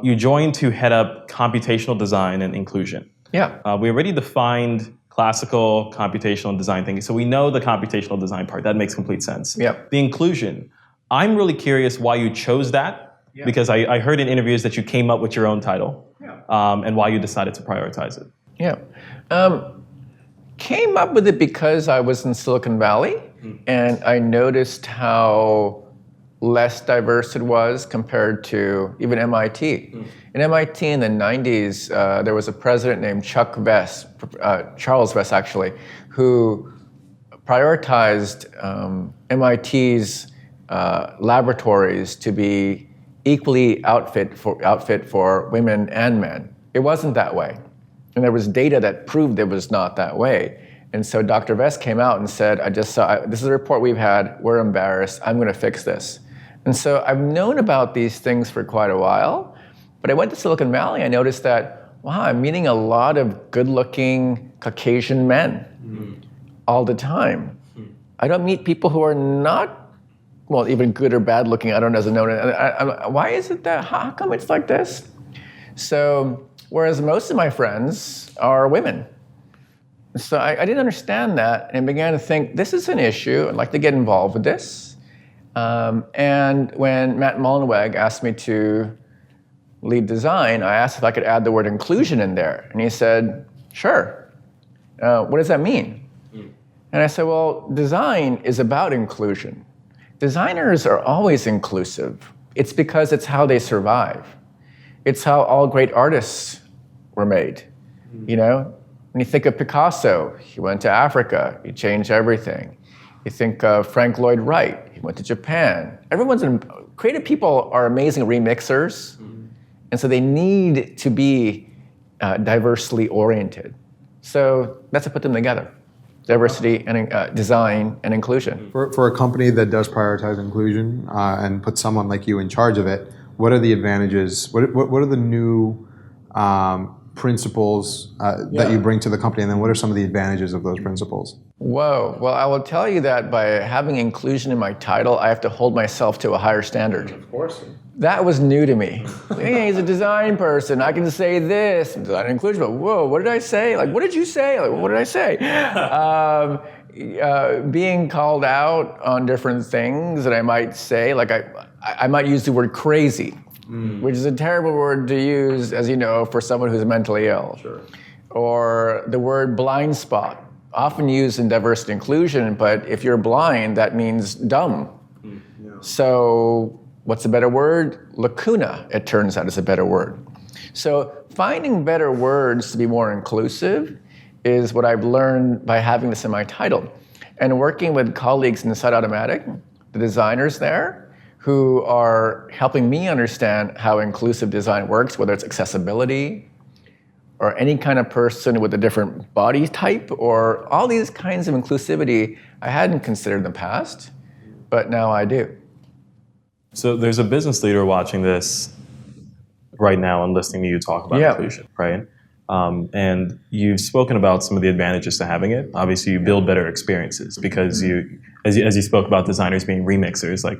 Speaker 2: You joined to head up computational design and inclusion.
Speaker 4: Yeah.
Speaker 2: We already defined classical computational design thinking. So we know the computational design part. That makes complete sense.
Speaker 4: Yep.
Speaker 2: The inclusion. I'm really curious why you chose that, because I heard in interviews that you came up with your own title, and why you decided to prioritize it.
Speaker 4: Yeah. Came up with it because I was in Silicon Valley, and I noticed how less diverse it was compared to even MIT. In MIT in the 90s, there was a president named Charles Vest actually, who prioritized MIT's laboratories to be equally outfit for women and men. It wasn't that way. And there was data that proved it was not that way. And so Dr. Vest came out and said, this is a report we've had, we're embarrassed, I'm going to fix this. And so I've known about these things for quite a while, but I went to Silicon Valley, I noticed that, wow, I'm meeting a lot of good-looking Caucasian men all the time. I don't meet people who are not, well, even good or bad looking, I don't know, as a known. Why is it that, how come it's like this? So, whereas most of my friends are women. So I didn't understand that and began to think, this is an issue, I'd like to get involved with this. And when Matt Mullenweg asked me to lead design, I asked if I could add the word inclusion in there. And he said, sure. What does that mean? And I said, well, design is about inclusion. Designers are always inclusive. It's because it's how they survive. It's how all great artists were made. You know, when you think of Picasso, he went to Africa, he changed everything. You think of Frank Lloyd Wright, he went to Japan. Creative people are amazing remixers, and so they need to be diversely oriented. So that's to put them together. diversity and design and inclusion.
Speaker 1: For a company that does prioritize inclusion and put someone like you in charge of it, what are the advantages? What are the new principles that you bring to the company, and then what are some of the advantages of those principles?
Speaker 4: Whoa. Well, I will tell you that by having inclusion in my title, I have to hold myself to a higher standard.
Speaker 1: Of course.
Speaker 4: That was new to me. Hey, he's a design person. I can say this, design and inclusion, but whoa, what did I say? Like, what did you say? Like, what did I say? Being called out on different things that I might say, like I might use the word crazy, which is a terrible word to use, as you know, for someone who's mentally ill.
Speaker 1: Sure.
Speaker 4: Or the word blind spot, often used in diversity inclusion, but if you're blind, that means dumb. So what's a better word? Lacuna, it turns out, is a better word. So finding better words to be more inclusive is what I've learned by having this in my title. And working with colleagues inside Automattic, the designers there, who are helping me understand how inclusive design works, whether it's accessibility, or any kind of person with a different body type, or all these kinds of inclusivity I hadn't considered in the past, but now I do.
Speaker 2: So there's a business leader watching this right now and listening to you talk about inclusion, right? And you've spoken about some of the advantages to having it. Obviously, you build better experiences because you, as you spoke about designers being remixers, like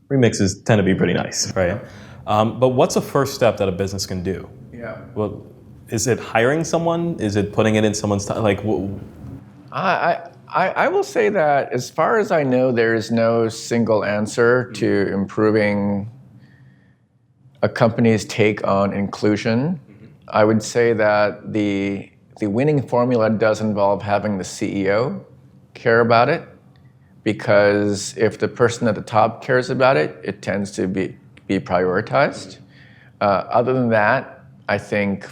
Speaker 2: remixes tend to be pretty nice, right? But what's a first step that a business can do?
Speaker 4: Yeah.
Speaker 2: Well, is it hiring someone? Is it putting it in someone's time? Like,
Speaker 4: I will say that as far as I know, there is no single answer to improving a company's take on inclusion. I would say that the winning formula does involve having the CEO care about it, because if the person at the top cares about it, it tends to be prioritized. Other than that, I think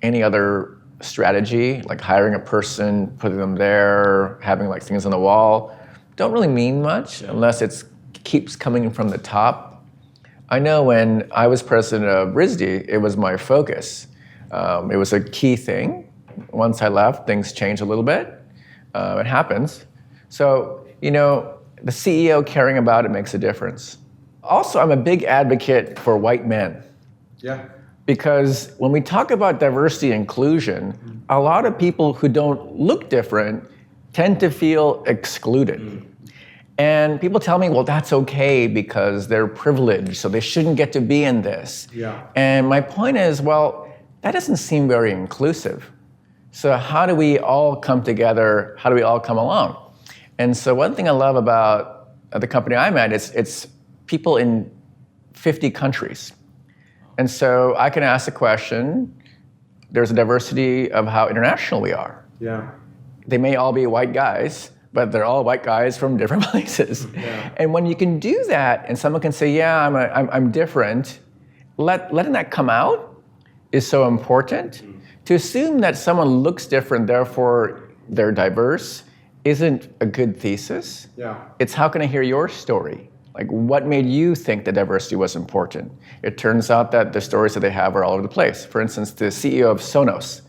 Speaker 4: any other strategy, like hiring a person, putting them there, having like things on the wall, don't really mean much unless it keeps coming from the top. I know when I was president of RISD, it was my focus. It was a key thing. Once I left, things changed a little bit. It happens. So, the CEO caring about it makes a difference. Also, I'm a big advocate for white men.
Speaker 1: Yeah.
Speaker 4: Because when we talk about diversity and inclusion, a lot of people who don't look different tend to feel excluded. And people tell me, well, that's okay because they're privileged, so they shouldn't get to be in this.
Speaker 1: Yeah.
Speaker 4: And my point is, well, that doesn't seem very inclusive. So how do we all come together? How do we all come along? And so one thing I love about the company I'm at, it's people in 50 countries. And so I can ask the question, there's a diversity of how international we are.
Speaker 1: Yeah.
Speaker 4: They may all be white guys, but they're all white guys from different places.
Speaker 1: Yeah.
Speaker 4: And when you can do that, and someone can say, yeah, I'm different, letting that come out is so important. To assume that someone looks different, therefore they're diverse, isn't a good thesis.
Speaker 1: Yeah.
Speaker 4: It's how can I hear your story? Like, what made you think that diversity was important? It turns out that the stories that they have are all over the place. For instance, the CEO of Sonos,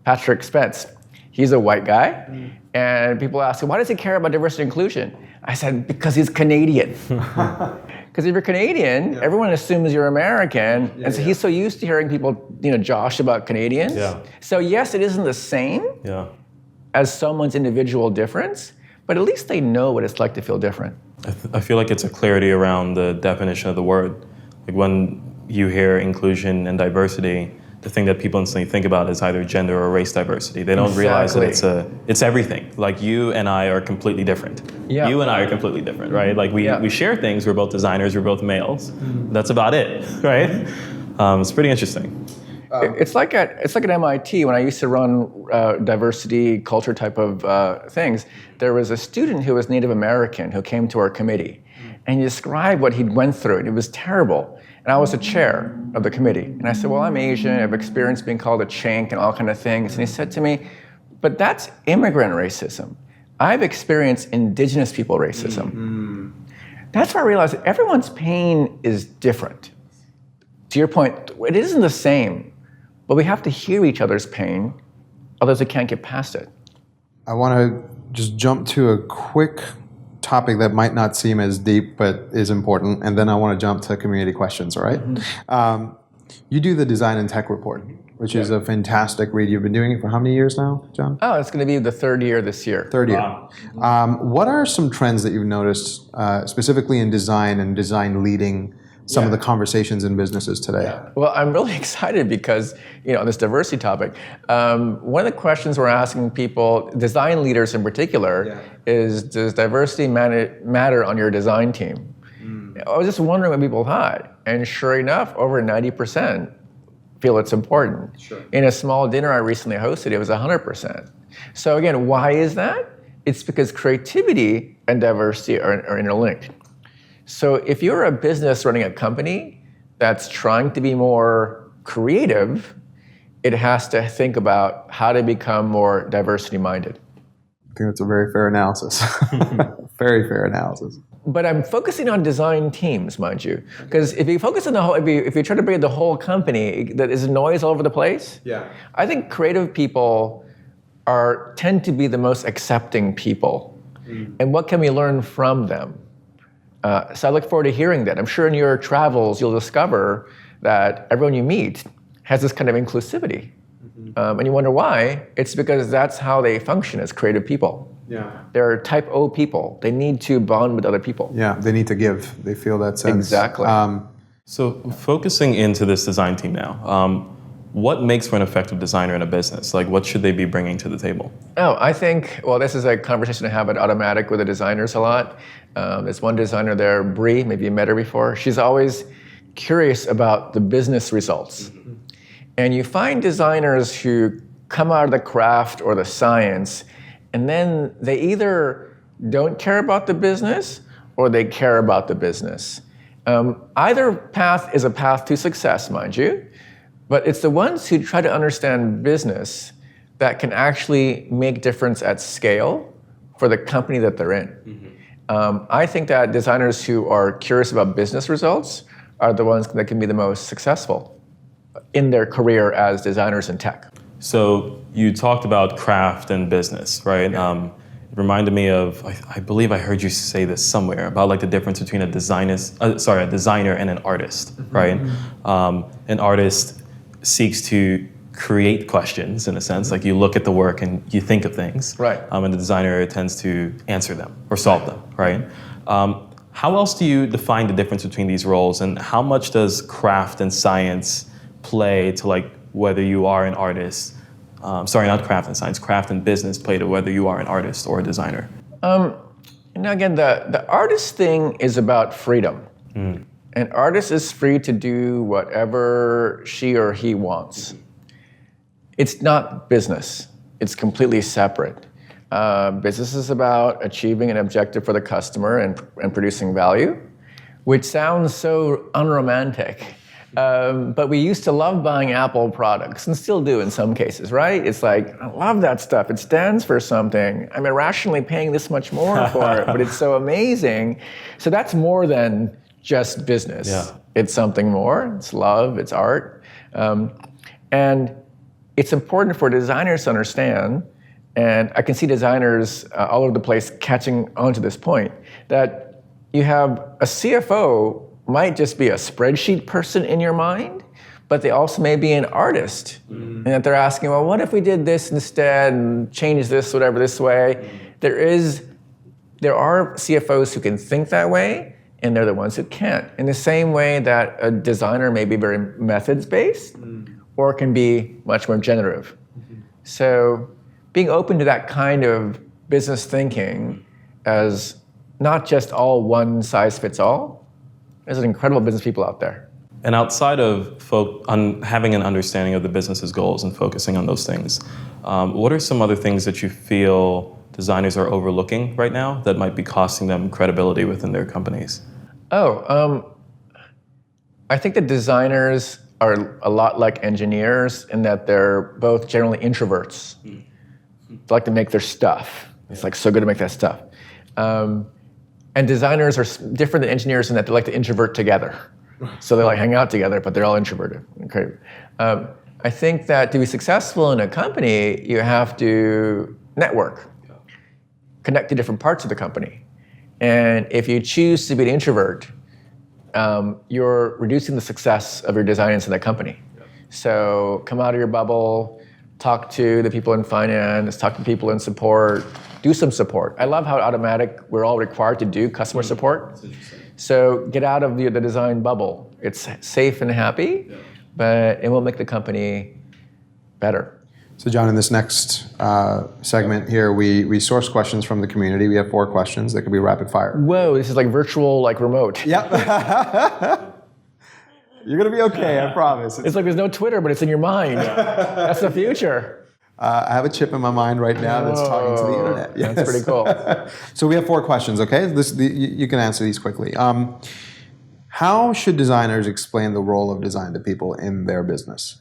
Speaker 4: Patrick Spence, he's a white guy, and people ask him, why does he care about diversity and inclusion? I said, because he's Canadian. Because if you're Canadian, everyone assumes you're American, and so he's so used to hearing people, josh about Canadians.
Speaker 2: Yeah.
Speaker 4: So yes, it isn't the same as someone's individual difference, but at least they know what it's like to feel different.
Speaker 2: I feel like it's a clarity around the definition of the word. Like when you hear inclusion and diversity, the thing that people instantly think about is either gender or race diversity. They don't realize that it's everything. Like you and I are completely different.
Speaker 4: Yeah.
Speaker 2: You and I are completely different, right? Like we share things. We're both designers. We're both males. That's about it, right? It's pretty interesting.
Speaker 4: It's like at MIT when I used to run diversity culture type of things. There was a student who was Native American who came to our committee, and he described what he'd went through, and it was terrible. And I was the chair of the committee, and I said, "Well, I'm Asian. I've experienced being called a chink and all kind of things." And he said to me, "But that's immigrant racism. I've experienced indigenous people racism." That's where I realized that everyone's pain is different. To your point, it isn't the same. But we have to hear each other's pain, otherwise we can't get past it.
Speaker 1: I want to just jump to a quick topic that might not seem as deep but is important, and then I want to jump to community questions, all right? You do the Design and Tech Report, which is a fantastic read. You've been doing it for how many years now, John?
Speaker 4: Oh, it's going to be the third year this year.
Speaker 1: Third year. What are some trends that you've noticed, specifically in design and design leading some of the conversations in businesses today?
Speaker 4: Well, I'm really excited because, on this diversity topic, one of the questions we're asking people, design leaders in particular, is does diversity matter on your design team? I was just wondering what people thought, and sure enough, over 90% feel it's important. In a small dinner I recently hosted, it was 100%. So again, why is that? It's because creativity and diversity are interlinked. So if you're a business running a company that's trying to be more creative, it has to think about how to become more diversity-minded.
Speaker 1: I think that's a very fair analysis. Very fair analysis.
Speaker 4: But I'm focusing on design teams, mind you, because if you focus on the whole, if you try to bring the whole company, that is noise all over the place. I think creative people tend to be the most accepting people, and what can we learn from them? So I look forward to hearing that. I'm sure in your travels you'll discover that everyone you meet has this kind of inclusivity, and you wonder why. It's because that's how they function as creative people. They're type O people. They need to bond with other people.
Speaker 1: They need to give. They feel that sense.
Speaker 4: Exactly.
Speaker 2: So focusing into this design team now, what makes for an effective designer in a business? Like, what should they be bringing to the table?
Speaker 4: Oh, I think, this is a conversation I have at Automattic with the designers a lot. There's one designer there, Bree, maybe you met her before. She's always curious about the business results. And you find designers who come out of the craft or the science, and then they either don't care about the business or they care about the business. Either path is a path to success, mind you, but it's the ones who try to understand business that can actually make difference at scale for the company that they're in. I think that designers who are curious about business results are the ones that can be the most successful in their career as designers in tech.
Speaker 2: So you talked about craft and business, right? It reminded me of, I believe I heard you say this somewhere, about like the difference between a designer and an artist, right? An artist seeks to create questions, in a sense, like you look at the work and you think of things, and the designer tends to answer them or solve them, right? How else do you define the difference between these roles, and how much does craft and science play to like whether you are an artist? Sorry, not craft and science, craft and business play to whether you are an artist or a designer.
Speaker 4: Again, the artist thing is about freedom. An artist is free to do whatever she or he wants. It's not business. It's completely separate. Business is about achieving an objective for the customer and producing value, which sounds so unromantic. But we used to love buying Apple products, and still do in some cases, right? It's like, I love that stuff. It stands for something. I'm irrationally paying this much more for it, but it's so amazing. So that's more than just business. It's something more. It's love. It's art. And it's important for designers to understand, and I can see designers all over the place catching on to this point, that you have a CFO might just be a spreadsheet person in your mind, but they also may be an artist. And that they're asking, well, what if we did this instead and change this, whatever, this way? There are CFOs who can think that way, and they're the ones who can't. In the same way that a designer may be very methods-based, or can be much more generative. So being open to that kind of business thinking as not just all one size fits all, there's an incredible business people out there.
Speaker 2: And outside of having an understanding of the business's goals and focusing on those things, what are some other things that you feel designers are overlooking right now that might be costing them credibility within their companies?
Speaker 4: I think that designers are a lot like engineers in that they're both generally introverts. They like to make their stuff. It's like so good to make that stuff. And designers are different than engineers in that they like to introvert together. So they like hang out together, but they're all introverted. Okay. I think that to be successful in a company, you have to network. connect to different parts of the company. And if you choose to be an introvert, you're reducing the success of your design inside that company. So come out of your bubble, talk to the people in finance, talk to people in support, do some support. I love how at Automattic we're all required to do customer support. So get out of the design bubble. It's safe and happy, but it will make the company better.
Speaker 1: So John, in this next segment here, we source questions from the community. We have 4 questions that could be rapid fire.
Speaker 4: Whoa, this is like virtual, like remote.
Speaker 1: Yep. You're going to be okay, I promise.
Speaker 4: It's like there's no Twitter, but it's in your mind. That's the future.
Speaker 1: I have a chip in my mind right now that's talking to the internet. Yes.
Speaker 4: That's pretty cool.
Speaker 1: So we have 4 questions, okay? You can answer these quickly. How should designers explain the role of design to people in their business?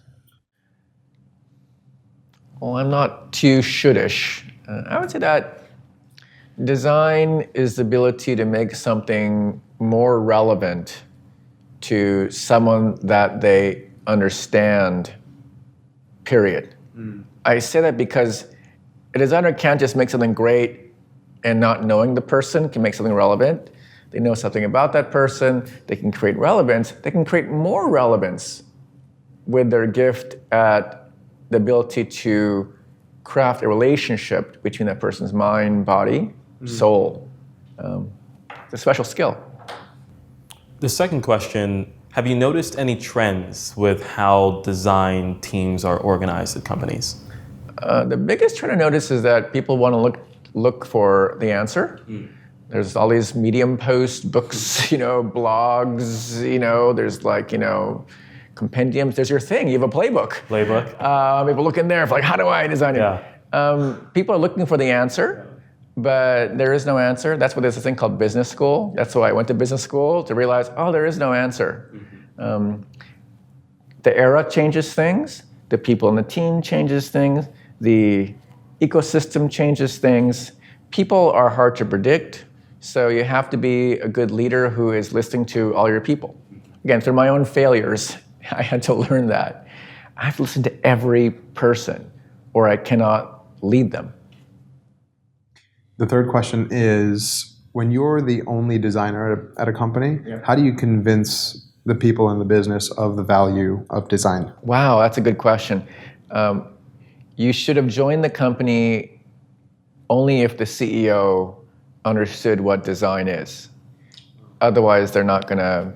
Speaker 4: Well, I'm not too shouldish. I would say that design is the ability to make something more relevant to someone that they understand, period. I say that because a designer can't just make something great and not knowing the person can make something relevant. They know something about that person, they can create relevance, they can create more relevance with their gift at the ability to craft a relationship between that person's mind, body, soul. It's a special skill.
Speaker 2: The second question, have you noticed any trends with how design teams are organized at companies?
Speaker 4: The biggest trend I notice is that people want to look for the answer. There's all these Medium posts, books, blogs, there's like, compendiums. There's your thing. You have a playbook. People look in there for like, how do I design it? People are looking for the answer, but there is no answer. That's why there's this thing called business school. That's why I went to business school, to realize, there is no answer. The era changes things. The people in the team changes things. The ecosystem changes things. People are hard to predict, so you have to be a good leader who is listening to all your people. Again, through my own failures, I had to learn that. I have to listen to every person, or I cannot lead them.
Speaker 1: The third question is, when you're the only designer at a company, how do you convince the people in the business of the value of design?
Speaker 4: Wow, that's a good question. You should have joined the company only if the CEO understood what design is. Otherwise, they're not going to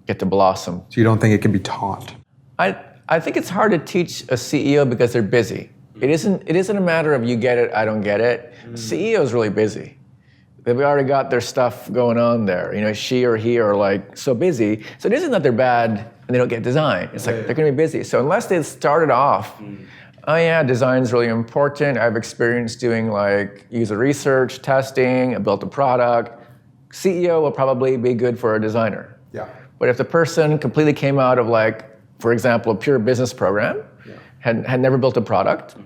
Speaker 4: get to blossom.
Speaker 1: So you don't think it can be taught?
Speaker 4: I think it's hard to teach a CEO because they're busy. It isn't a matter of you get it, I don't get it. The CEO is really busy. They've already got their stuff going on there. She or he are like so busy. So it isn't that they're bad and they don't get design. It's like they're going to be busy. So unless they started off, design is really important. I have experience doing like user research, testing, I built a product. CEO will probably be good for a designer.
Speaker 1: Yeah.
Speaker 4: But if the person completely came out of like, for example, a pure business program, had never built a product,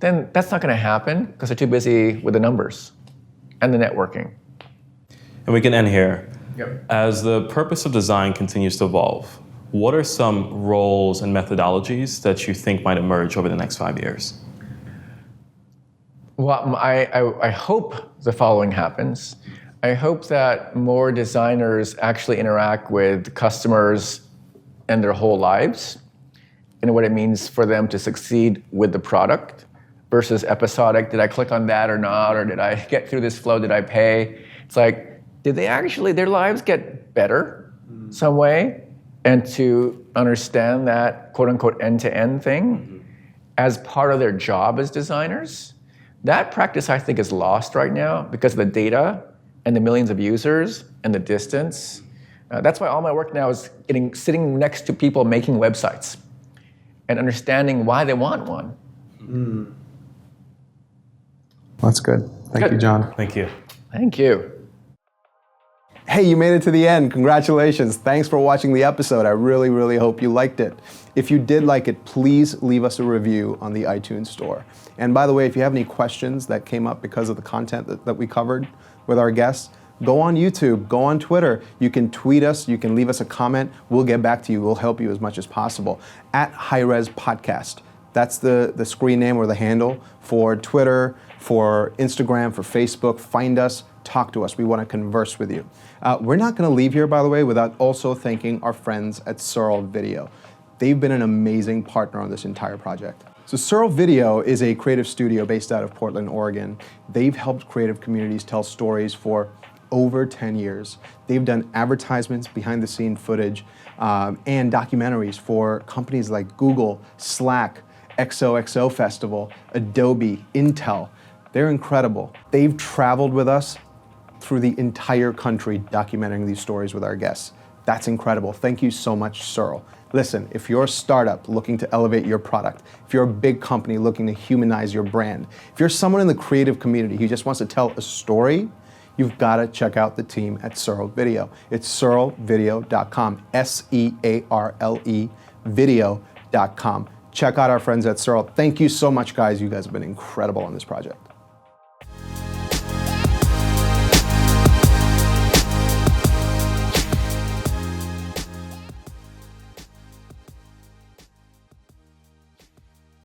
Speaker 4: then that's not going to happen because they're too busy with the numbers and the networking.
Speaker 2: And we can end here.
Speaker 4: Yep.
Speaker 2: As the purpose of design continues to evolve, what are some roles and methodologies that you think might emerge over the next 5 years?
Speaker 4: Well, I hope the following happens. I hope that more designers actually interact with customers and their whole lives and what it means for them to succeed with the product versus episodic. Did I click on that or not? Or did I get through this flow? Did I pay? It's like, did they actually, their lives get better some way? And to understand that quote unquote end-to-end thing as part of their job as designers, that practice I think is lost right now because of the data and the millions of users and the distance. That's why all my work now is sitting next to people making websites and understanding why they want one.
Speaker 1: That's good. Thank you, John.
Speaker 2: Thank you.
Speaker 4: Thank you.
Speaker 1: Hey, you made it to the end. Congratulations. Thanks for watching the episode. I really, really hope you liked it. If you did like it, please leave us a review on the iTunes store. And by the way, if you have any questions that came up because of the content that we covered with our guests, go on YouTube, go on Twitter. You can tweet us, you can leave us a comment. We'll get back to you. We'll help you as much as possible. @HighRes Podcast. That's the screen name or the handle for Twitter, for Instagram, for Facebook. Find us, talk to us. We want to converse with you. We're not going to leave here, by the way, without also thanking our friends at Searl Video. They've been an amazing partner on this entire project. So Searl Video is a creative studio based out of Portland, Oregon. They've helped creative communities tell stories for over 10 years. They've done advertisements, behind the scene footage, and documentaries for companies like Google, Slack, XOXO Festival, Adobe, Intel. They're incredible. They've traveled with us through the entire country documenting these stories with our guests. That's incredible. Thank you so much, Searl. Listen, if you're a startup looking to elevate your product, if you're a big company looking to humanize your brand, if you're someone in the creative community who just wants to tell a story, you've got to check out the team at Searl Video. It's searlvideo.com, S-E-A-R-L-E video.com. Check out our friends at Searl. Thank you so much, guys. You guys have been incredible on this project.